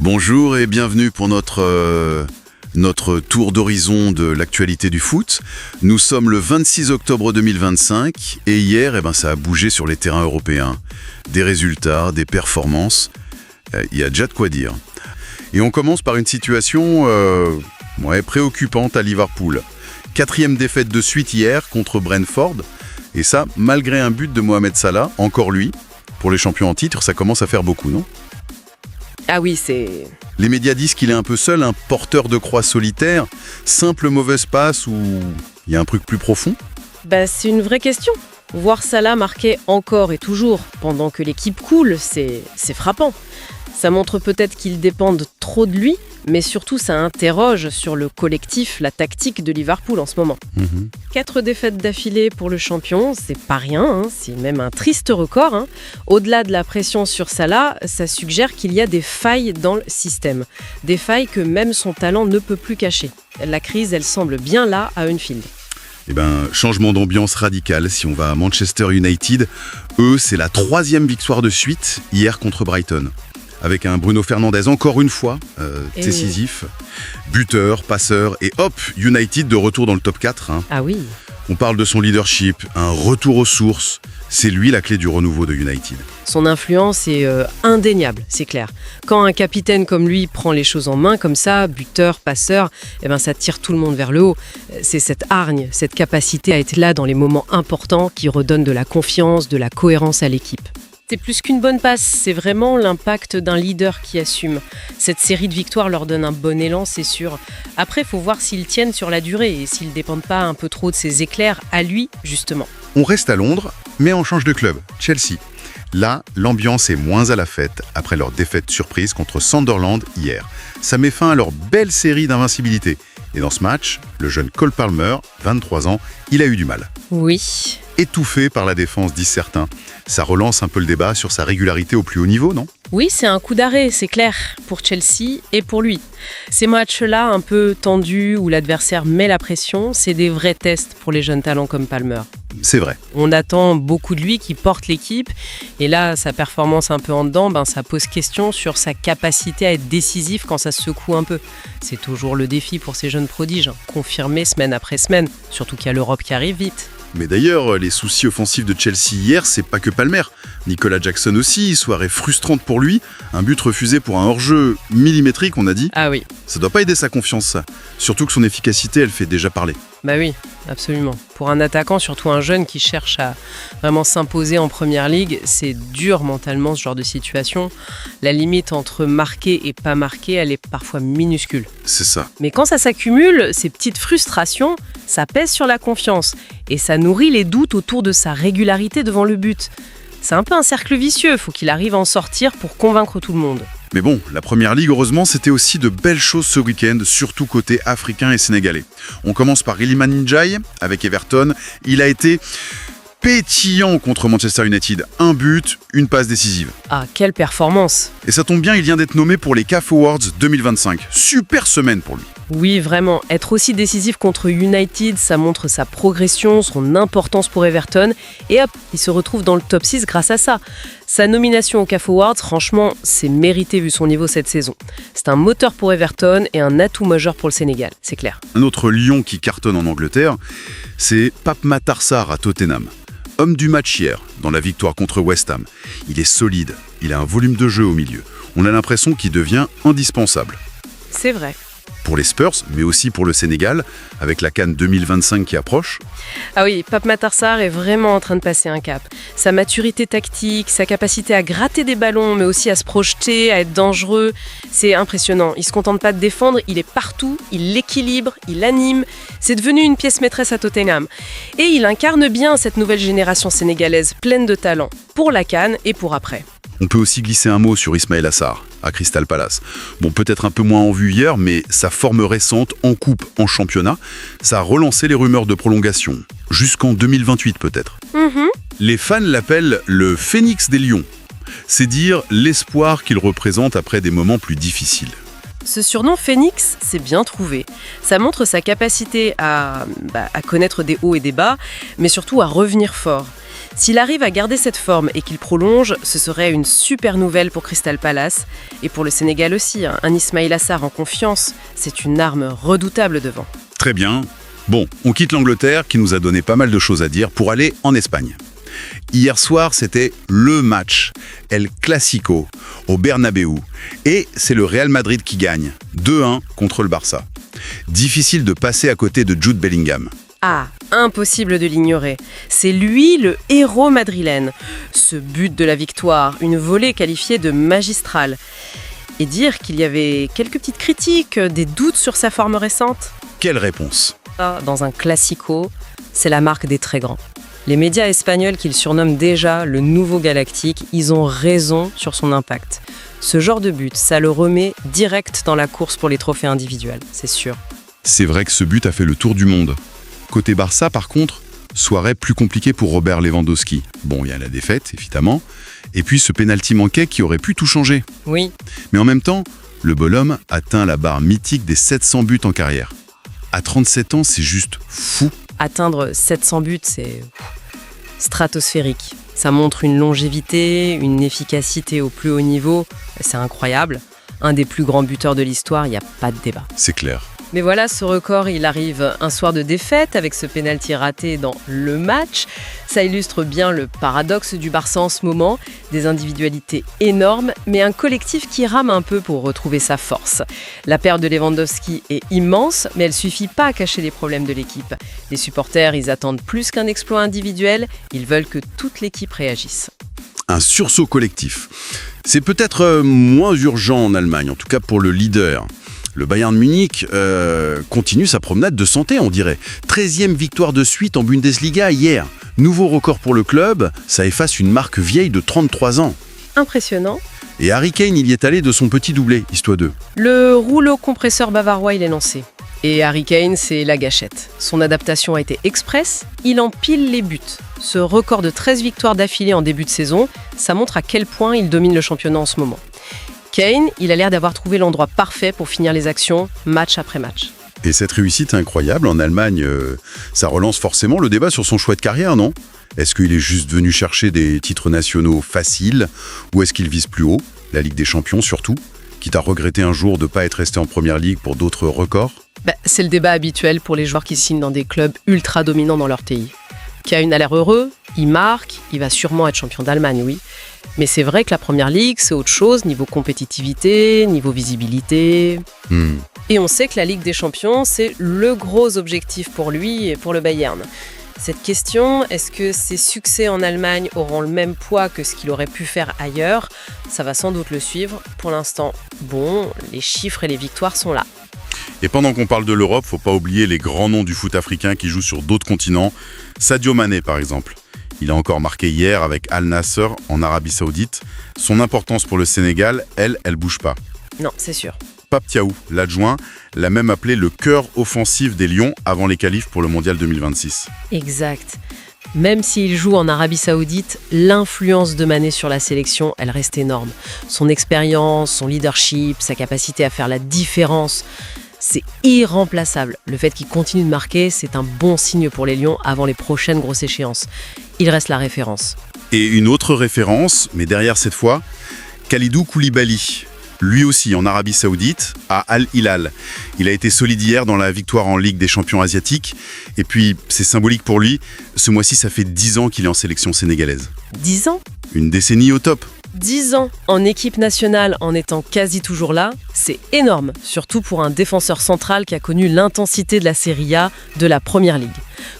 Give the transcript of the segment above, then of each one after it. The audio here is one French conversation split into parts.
Bonjour et bienvenue pour notre tour d'horizon de l'actualité du foot. Nous sommes le 26 octobre 2025 et hier, ça a bougé sur les terrains européens. Des résultats, des performances, il y a déjà de quoi dire. Et on commence par une situation préoccupante à Liverpool. 4e défaite de suite hier contre Brentford, et ça malgré un but de Mohamed Salah, encore lui. Pour les champions en titre, ça commence à faire beaucoup, non ? Ah oui, c'est... Les médias disent qu'il est un peu seul, un porteur de croix solitaire, simple mauvaise passe ou il y a un truc plus profond ? C'est une vraie question. Voir Salah marquer encore et toujours pendant que l'équipe coule, c'est frappant. Ça montre peut-être qu'ils dépendent trop de lui, mais surtout ça interroge sur le collectif, la tactique de Liverpool en ce moment. 4 défaites d'affilée pour le champion, c'est pas rien, c'est même un triste record. Au-delà de la pression sur Salah, ça suggère qu'il y a des failles dans le système. Des failles que même son talent ne peut plus cacher. La crise, elle semble bien là à Anfield. Changement d'ambiance radical si on va à Manchester United. Eux, c'est la 3e victoire de suite hier contre Brighton. Avec un Bruno Fernandes encore une fois décisif, buteur, passeur, et hop, United de retour dans le top 4. Ah oui. On parle de son leadership, un retour aux sources. C'est lui la clé du renouveau de United. Son influence est indéniable, c'est clair. Quand un capitaine comme lui prend les choses en main comme ça, buteur, passeur, ça tire tout le monde vers le haut. C'est cette hargne, cette capacité à être là dans les moments importants qui redonne de la confiance, de la cohérence à l'équipe. C'est plus qu'une bonne passe, c'est vraiment l'impact d'un leader qui assume. Cette série de victoires leur donne un bon élan, c'est sûr. Après, il faut voir s'ils tiennent sur la durée et s'ils ne dépendent pas un peu trop de ses éclairs à lui, justement. On reste à Londres, mais on change de club, Chelsea. Là, l'ambiance est moins à la fête après leur défaite surprise contre Sunderland hier. Ça met fin à leur belle série d'invincibilité. Et dans ce match, le jeune Cole Palmer, 23 ans, il a eu du mal. Oui. Étouffé par la défense, disent certains. Ça relance un peu le débat sur sa régularité au plus haut niveau, non ? Oui, c'est un coup d'arrêt, c'est clair, pour Chelsea et pour lui. Ces matchs-là, un peu tendus, où l'adversaire met la pression, c'est des vrais tests pour les jeunes talents comme Palmer. C'est vrai. On attend beaucoup de lui qui porte l'équipe, et là, sa performance un peu en dedans, ça pose question sur sa capacité à être décisif quand ça se secoue un peu. C'est toujours le défi pour ces jeunes prodiges, confirmé semaine après semaine, surtout qu'il y a l'Europe qui arrive vite. Mais d'ailleurs, les soucis offensifs de Chelsea hier, c'est pas que Palmer. Nicolas Jackson aussi, soirée frustrante pour lui. Un but refusé pour un hors-jeu millimétrique, on a dit. Ah oui. Ça doit pas aider sa confiance, ça. Surtout que son efficacité, elle fait déjà parler. Oui, absolument. Pour un attaquant, surtout un jeune qui cherche à vraiment s'imposer en première ligue, c'est dur mentalement ce genre de situation. La limite entre marquer et pas marquer, elle est parfois minuscule. C'est ça. Mais quand ça s'accumule, ces petites frustrations, ça pèse sur la confiance. Et ça nourrit les doutes autour de sa régularité devant le but. C'est un peu un cercle vicieux, faut qu'il arrive à en sortir pour convaincre tout le monde. Mais bon, la première ligue, heureusement, c'était aussi de belles choses ce week-end, surtout côté africain et sénégalais. On commence par Iliman Ndiaye avec Everton. Il a été pétillant contre Manchester United. Un but, une passe décisive. Ah, quelle performance! Et ça tombe bien, il vient d'être nommé pour les CAF Awards 2025. Super semaine pour lui. Oui, vraiment. Être aussi décisif contre United, ça montre sa progression, son importance pour Everton. Et hop, il se retrouve dans le top 6 grâce à ça. Sa nomination aux CAF Awards, franchement, c'est mérité vu son niveau cette saison. C'est un moteur pour Everton et un atout majeur pour le Sénégal, c'est clair. Un autre lion qui cartonne en Angleterre, c'est Pape Matar Sarr à Tottenham. Homme du match hier, dans la victoire contre West Ham. Il est solide, il a un volume de jeu au milieu. On a l'impression qu'il devient indispensable. C'est vrai. Pour les Spurs, mais aussi pour le Sénégal, avec la CAN 2025 qui approche. Ah oui, Pape Matar Sarr est vraiment en train de passer un cap. Sa maturité tactique, sa capacité à gratter des ballons, mais aussi à se projeter, à être dangereux, c'est impressionnant. Il ne se contente pas de défendre, il est partout, il l'équilibre, il anime. C'est devenu une pièce maîtresse à Tottenham. Et il incarne bien cette nouvelle génération sénégalaise, pleine de talent, pour la CAN et pour après. On peut aussi glisser un mot sur Ismaïla Sarr, à Crystal Palace. Bon, peut-être un peu moins en vue hier, mais sa forme récente en coupe, en championnat, ça a relancé les rumeurs de prolongation. Jusqu'en 2028 peut-être. Les fans l'appellent le Phénix des Lions. C'est dire l'espoir qu'il représente après des moments plus difficiles. Ce surnom Phénix, c'est bien trouvé. Ça montre sa capacité à connaître des hauts et des bas, mais surtout à revenir fort. S'il arrive à garder cette forme et qu'il prolonge, ce serait une super nouvelle pour Crystal Palace. Et pour le Sénégal aussi, un Ismaïla Sarr en confiance, c'est une arme redoutable devant. Très bien. Bon, on quitte l'Angleterre qui nous a donné pas mal de choses à dire pour aller en Espagne. Hier soir, c'était le match, El Clasico, au Bernabéu. Et c'est le Real Madrid qui gagne, 2-1 contre le Barça. Difficile de passer à côté de Jude Bellingham. Ah, impossible de l'ignorer. C'est lui le héros madrilène. Ce but de la victoire, une volée qualifiée de magistrale. Et dire qu'il y avait quelques petites critiques, des doutes sur sa forme récente. Quelle réponse? Dans un classico, c'est la marque des très grands. Les médias espagnols qu'ils surnomment déjà le nouveau galactique, ils ont raison sur son impact. Ce genre de but, ça le remet direct dans la course pour les trophées individuels, c'est sûr. C'est vrai que ce but a fait le tour du monde. Côté Barça, par contre, soirée plus compliquée pour Robert Lewandowski. Bon, il y a la défaite, évidemment, et puis ce pénalty manqué qui aurait pu tout changer. Oui. Mais en même temps, le bonhomme atteint la barre mythique des 700 buts en carrière. À 37 ans, c'est juste fou. Atteindre 700 buts, c'est stratosphérique. Ça montre une longévité, une efficacité au plus haut niveau. C'est incroyable. Un des plus grands buteurs de l'histoire, il n'y a pas de débat. C'est clair. Mais voilà, ce record, il arrive un soir de défaite avec ce pénalty raté dans le match. Ça illustre bien le paradoxe du Barça en ce moment. Des individualités énormes, mais un collectif qui rame un peu pour retrouver sa force. La perte de Lewandowski est immense, mais elle suffit pas à cacher les problèmes de l'équipe. Les supporters, ils attendent plus qu'un exploit individuel, ils veulent que toute l'équipe réagisse. Un sursaut collectif. C'est peut-être moins urgent en Allemagne, en tout cas pour le leader. Le Bayern Munich continue sa promenade de santé, on dirait. 13e victoire de suite en Bundesliga hier. Nouveau record pour le club, ça efface une marque vieille de 33 ans. Impressionnant. Et Harry Kane, il y est allé de son petit doublé, histoire d'eux. Le rouleau compresseur bavarois, il est lancé. Et Harry Kane, c'est la gâchette. Son adaptation a été express, il empile les buts. Ce record de 13 victoires d'affilée en début de saison, ça montre à quel point il domine le championnat en ce moment. Kane, il a l'air d'avoir trouvé l'endroit parfait pour finir les actions, match après match. Et cette réussite incroyable en Allemagne, ça relance forcément le débat sur son choix de carrière, non? Est-ce qu'il est juste venu chercher des titres nationaux faciles, ou est-ce qu'il vise plus haut, la Ligue des Champions surtout, quitte à regretter un jour de ne pas être resté en Première Ligue pour d'autres records? C'est le débat habituel pour les joueurs qui signent dans des clubs ultra dominants dans leur pays. Kane a l'air heureux, il marque, il va sûrement être champion d'Allemagne, oui. Mais c'est vrai que la Première Ligue, c'est autre chose, niveau compétitivité, niveau visibilité. Et on sait que la Ligue des Champions, c'est le gros objectif pour lui et pour le Bayern. Cette question, est-ce que ses succès en Allemagne auront le même poids que ce qu'il aurait pu faire ailleurs? Ça va sans doute le suivre. Pour l'instant, bon, les chiffres et les victoires sont là. Et pendant qu'on parle de l'Europe, faut pas oublier les grands noms du foot africain qui jouent sur d'autres continents. Sadio Mané, par exemple. Il a encore marqué hier avec Al Nassr en Arabie Saoudite. Son importance pour le Sénégal, elle bouge pas. Non, c'est sûr. Pape Thiaou, l'adjoint, l'a même appelé le cœur offensif des Lions avant les qualifs pour le Mondial 2026. Exact. Même s'il joue en Arabie Saoudite, l'influence de Mané sur la sélection, elle reste énorme. Son expérience, son leadership, sa capacité à faire la différence, c'est irremplaçable. Le fait qu'il continue de marquer, c'est un bon signe pour les Lions avant les prochaines grosses échéances. Il reste la référence. Et une autre référence, mais derrière cette fois, Kalidou Koulibaly. Lui aussi en Arabie Saoudite, à Al Hilal. Il a été solide hier dans la victoire en Ligue des Champions asiatiques. Et puis, c'est symbolique pour lui, ce mois-ci, ça fait 10 ans qu'il est en sélection sénégalaise. 10 ans ? Une décennie au top. 10 ans en équipe nationale en étant quasi toujours là, c'est énorme, surtout pour un défenseur central qui a connu l'intensité de la Serie A de la Première Ligue.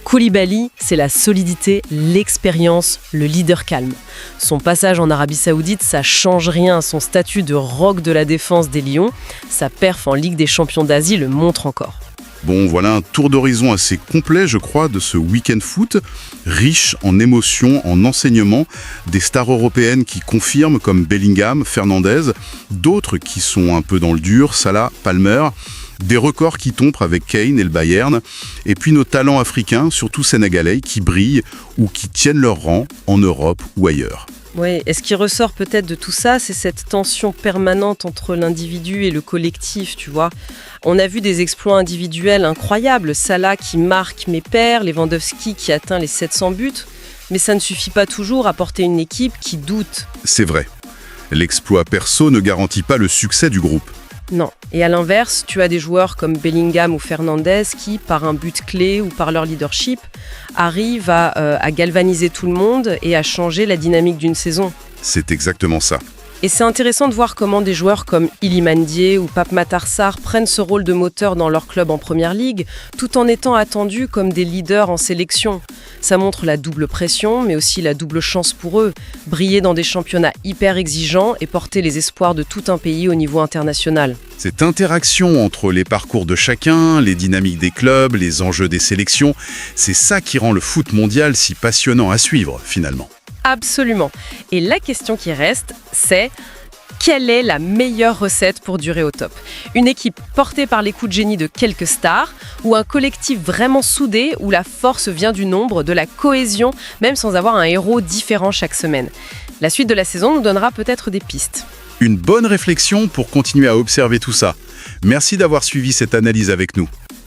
Koulibaly, c'est la solidité, l'expérience, le leader calme. Son passage en Arabie Saoudite, ça change rien à son statut de roc de la défense des Lions. Sa perf en Ligue des Champions d'Asie le montre encore. Bon, voilà un tour d'horizon assez complet, je crois, de ce week-end foot, riche en émotions, en enseignements, des stars européennes qui confirment, comme Bellingham, Fernandez, d'autres qui sont un peu dans le dur, Salah, Palmer, des records qui tombent avec Kane et le Bayern, et puis nos talents africains, surtout sénégalais, qui brillent ou qui tiennent leur rang en Europe ou ailleurs. Oui, et ce qui ressort peut-être de tout ça, c'est cette tension permanente entre l'individu et le collectif, tu vois. On a vu des exploits individuels incroyables, Salah qui marque mais perd, Lewandowski qui atteint les 700 buts. Mais ça ne suffit pas toujours à porter une équipe qui doute. C'est vrai. L'exploit perso ne garantit pas le succès du groupe. Non. Et à l'inverse, tu as des joueurs comme Bellingham ou Fernandes qui, par un but clé ou par leur leadership, arrivent à galvaniser tout le monde et à changer la dynamique d'une saison. C'est exactement ça. Et c'est intéressant de voir comment des joueurs comme Iliman Ndiaye ou Pape Matar Sarr prennent ce rôle de moteur dans leur club en Première Ligue, tout en étant attendus comme des leaders en sélection. Ça montre la double pression, mais aussi la double chance pour eux, briller dans des championnats hyper exigeants et porter les espoirs de tout un pays au niveau international. Cette interaction entre les parcours de chacun, les dynamiques des clubs, les enjeux des sélections, c'est ça qui rend le foot mondial si passionnant à suivre, finalement. Absolument. Et la question qui reste, c'est quelle est la meilleure recette pour durer au top ? Une équipe portée par les coups de génie de quelques stars ou un collectif vraiment soudé où la force vient du nombre, de la cohésion, même sans avoir un héros différent chaque semaine ? La suite de la saison nous donnera peut-être des pistes. Une bonne réflexion pour continuer à observer tout ça. Merci d'avoir suivi cette analyse avec nous.